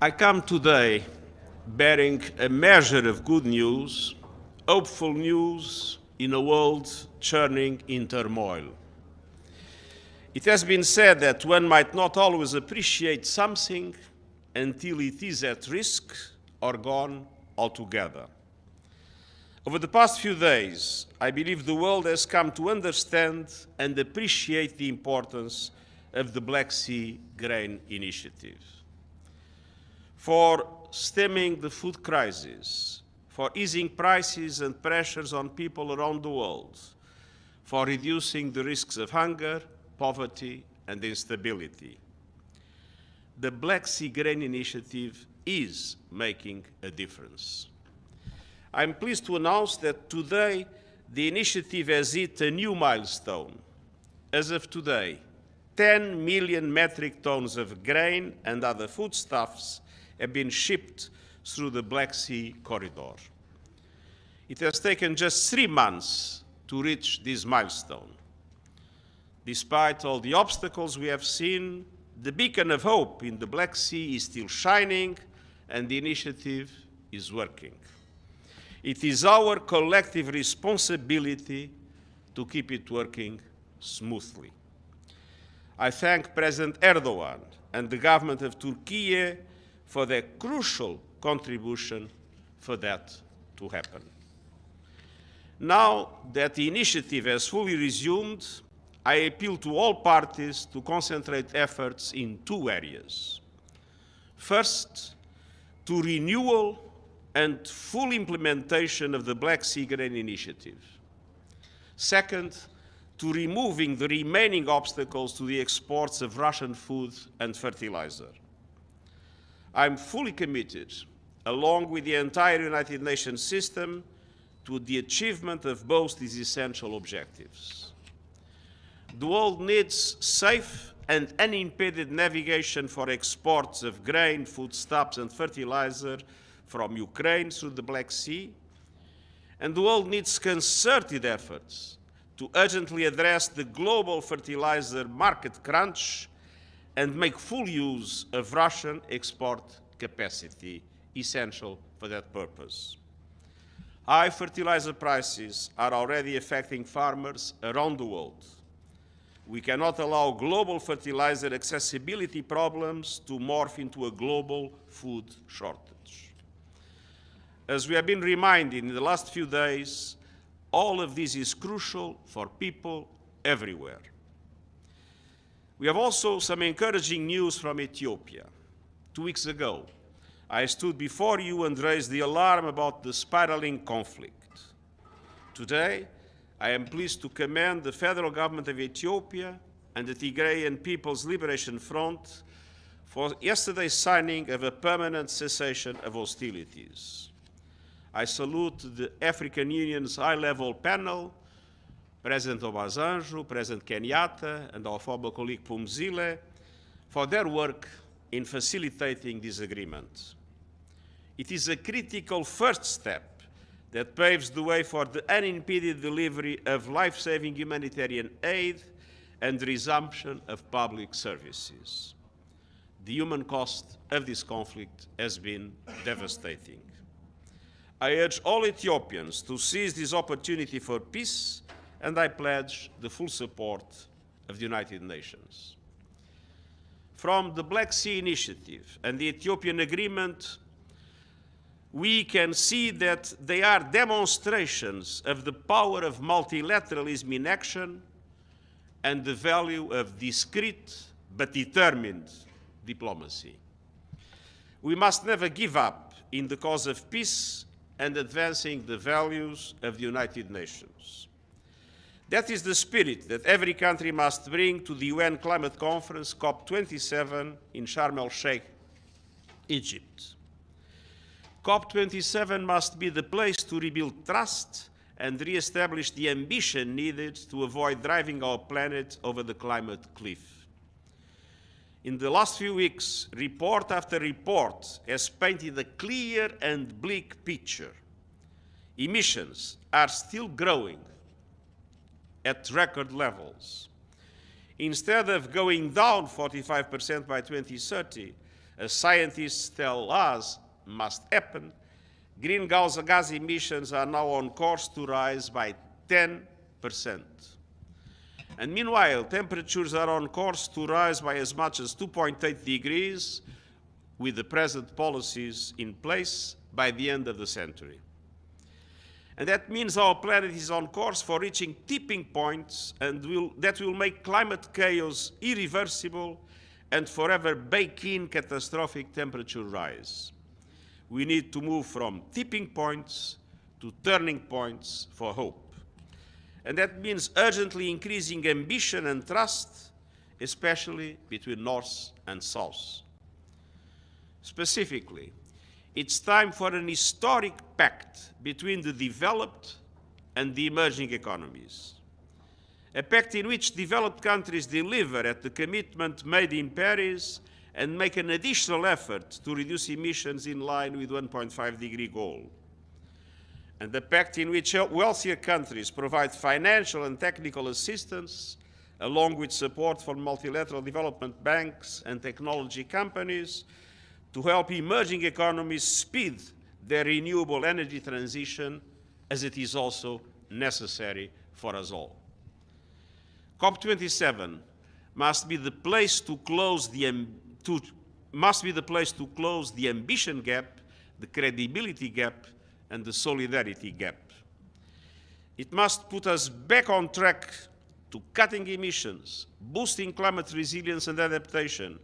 I come today bearing a measure of good news, hopeful news in a world churning in turmoil. It has been said that one might not always appreciate something until it is at risk or gone altogether. Over the past few days, I believe the world has come to understand and appreciate the importance of the Black Sea Grain Initiative. For stemming the food crisis, for easing prices and pressures on people around the world, for reducing the risks of hunger, poverty, and instability. The Black Sea Grain Initiative is making a difference. I'm pleased to announce that today the initiative has hit a new milestone. As of today, 10 million metric tons of grain and other foodstuffs have been shipped through the Black Sea corridor. It has taken just 3 months to reach this milestone. Despite all the obstacles we have seen, the beacon of hope in the Black Sea is still shining and the initiative is working. It is our collective responsibility to keep it working smoothly. I thank President Erdogan and the government of Turkey for their crucial contribution for that to happen. Now that the initiative has fully resumed, I appeal to all parties to concentrate efforts in 2 areas. First, to renewal and full implementation of the Black Sea Grain Initiative. Second, to removing the remaining obstacles to the exports of Russian food and fertilizer. I'm fully committed, along with the entire United Nations system, to the achievement of both these essential objectives. The world needs safe and unimpeded navigation for exports of grain, foodstuffs, and fertilizer from Ukraine through the Black Sea, and the world needs concerted efforts to urgently address the global fertilizer market crunch and make full use of Russian export capacity, essential for that purpose. High fertilizer prices are already affecting farmers around the world. We cannot allow global fertilizer accessibility problems to morph into a global food shortage. As we have been reminded in the last few days, all of this is crucial for people everywhere. We have also some encouraging news from Ethiopia. 2 weeks ago, I stood before you and raised the alarm about the spiraling conflict. Today, I am pleased to commend the federal government of Ethiopia and the Tigrayan People's Liberation Front for yesterday's signing of a permanent cessation of hostilities. I salute the African Union's high-level panel, President Obasanjo, President Kenyatta, and our former colleague Pumzile, for their work in facilitating this agreement. It is a critical first step that paves the way for the unimpeded delivery of life-saving humanitarian aid and the resumption of public services. The human cost of this conflict has been devastating. I urge all Ethiopians to seize this opportunity for peace, and I pledge the full support of the United Nations. From the Black Sea Initiative and the Ethiopian Agreement, we can see that they are demonstrations of the power of multilateralism in action and the value of discreet but determined diplomacy. We must never give up in the cause of peace and advancing the values of the United Nations. That is the spirit that every country must bring to the UN Climate Conference COP27 in Sharm el-Sheikh, Egypt. COP27 must be the place to rebuild trust and re-establish the ambition needed to avoid driving our planet over the climate cliff. In the last few weeks, report after report has painted a clear and bleak picture. Emissions are still growing at record levels. Instead of going down 45% by 2030, as scientists tell us must happen, greenhouse gas emissions are now on course to rise by 10%. And meanwhile, temperatures are on course to rise by as much as 2.8 degrees with the present policies in place by the end of the century. And that means our planet is on course for reaching tipping points that will make climate chaos irreversible and forever bake in catastrophic temperature rise. We need to move from tipping points to turning points for hope. And that means urgently increasing ambition and trust, especially between North and South. Specifically, it's time for an historic pact between the developed and the emerging economies. A pact in which developed countries deliver at the commitment made in Paris and make an additional effort to reduce emissions in line with 1.5 degree goal. And a pact in which wealthier countries provide financial and technical assistance, along with support from multilateral development banks and technology companies, to help emerging economies speed their renewable energy transition, as it is also necessary for us all. COP27 must be the place to close the ambition gap, the credibility gap, and the solidarity gap. It must put us back on track to cutting emissions, boosting climate resilience and adaptation,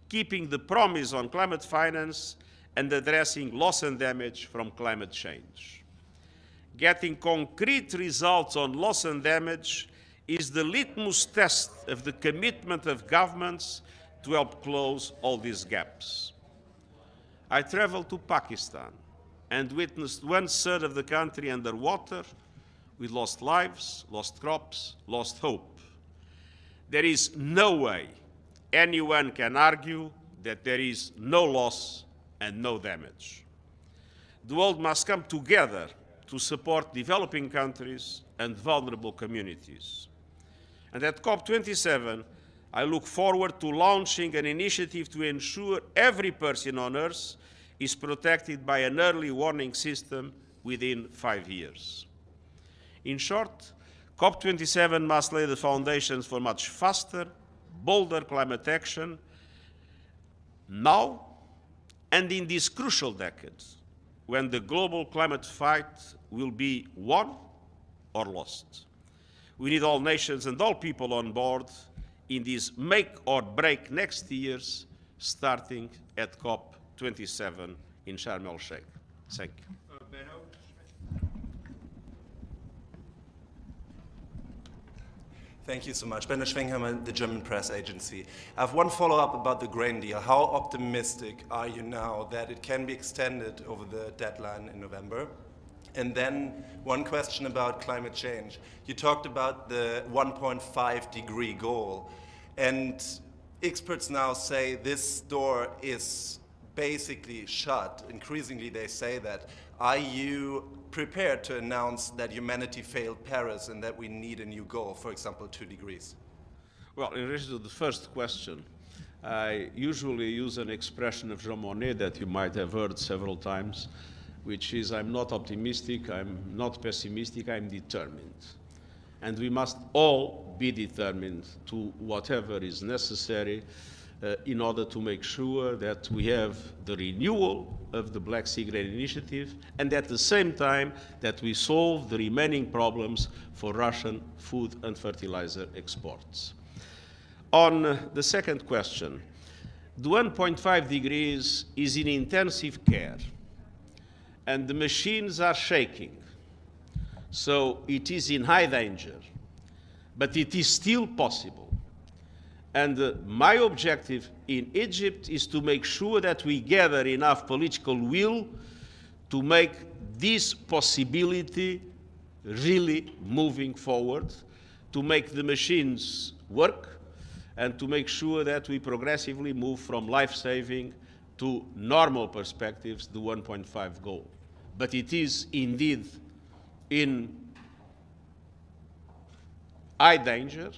keeping the promise on climate finance, and addressing loss and damage from climate change. Getting concrete results on loss and damage is the litmus test of the commitment of governments to help close all these gaps. I traveled to Pakistan and witnessed 1/3 of the country underwater with lost lives, lost crops, lost hope. There is no way anyone can argue that there is no loss and no damage. The world must come together to support developing countries and vulnerable communities. And at COP27, I look forward to launching an initiative to ensure every person on Earth is protected by an early warning system within 5 years. In short, COP27 must lay the foundations for much faster, bolder climate action now and in this crucial decade, when the global climate fight will be won or lost. We need all nations and all people on board in these make or break next years, starting at COP27 in Sharm el-Sheikh. Thank you. Thank you so much. Benno Schwengheimer, the German press agency. I have one follow-up about the grain deal. How optimistic are you now that it can be extended over the deadline in November? And then one question about climate change. You talked about the 1.5 degree goal, and experts now say this door is basically shut. Increasingly they say that. Are you prepared to announce that humanity failed Paris and that we need a new goal, for example, 2 degrees? Well, in relation to the first question, I usually use an expression of Jean Monnet that you might have heard several times, which is, I'm not optimistic, I'm not pessimistic, I'm determined. And we must all be determined to whatever is necessary in order to make sure that we have the renewal of the Black Sea Grain Initiative, and at the same time that we solve the remaining problems for Russian food and fertilizer exports. On the second question, the 1.5 degrees is in intensive care, and the machines are shaking, so it is in high danger, but it is still possible. And my objective in Egypt is to make sure that we gather enough political will to make this possibility really moving forward, to make the machines work, and to make sure that we progressively move from life-saving to normal perspectives, the 1.5 goal. But it is indeed in high danger,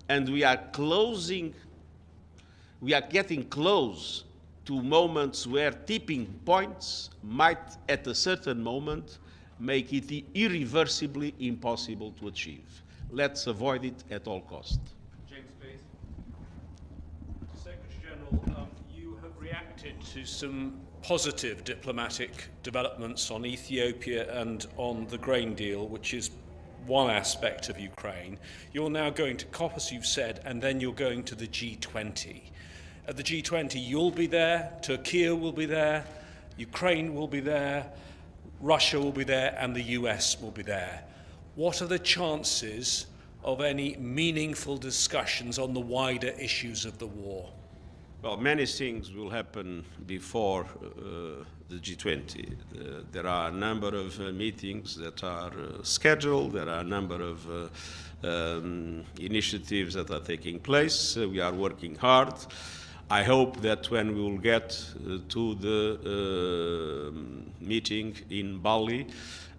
and we are getting close to moments where tipping points might, at a certain moment, make it irreversibly impossible to achieve. Let's avoid it at all costs. James, please. Secretary General, you have reacted to some positive diplomatic developments on Ethiopia and on the grain deal, which is one aspect of Ukraine. You're now going to COP, as you've said, and then you're going to the G20. At the G20, you'll be there, Turkey will be there, Ukraine will be there, Russia will be there, and the US will be there. What are the chances of any meaningful discussions on the wider issues of the war? Well, many things will happen before the G20. There are a number of meetings that are scheduled. There are a number of initiatives that are taking place. We are working hard. I hope that when we will get to the meeting in Bali,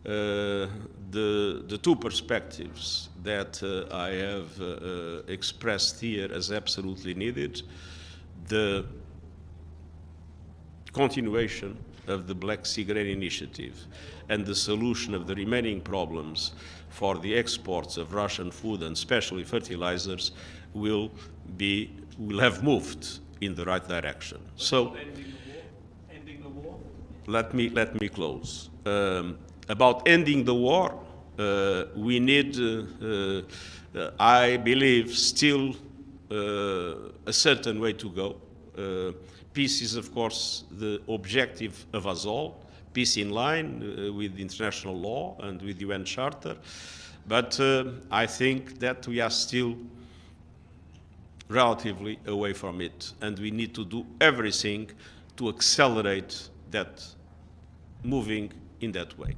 the two perspectives that I have expressed here as absolutely needed, the continuation of the Black Sea Grain Initiative and the solution of the remaining problems for the exports of Russian food and especially fertilizers will have moved in the right direction. So, ending the war? Let me close. About ending the war, we need, I believe, still a certain way to go. Peace is, of course, the objective of us all, peace in line with international law and with the UN Charter. But I think that we are still relatively away from it, and we need to do everything to accelerate that moving in that way.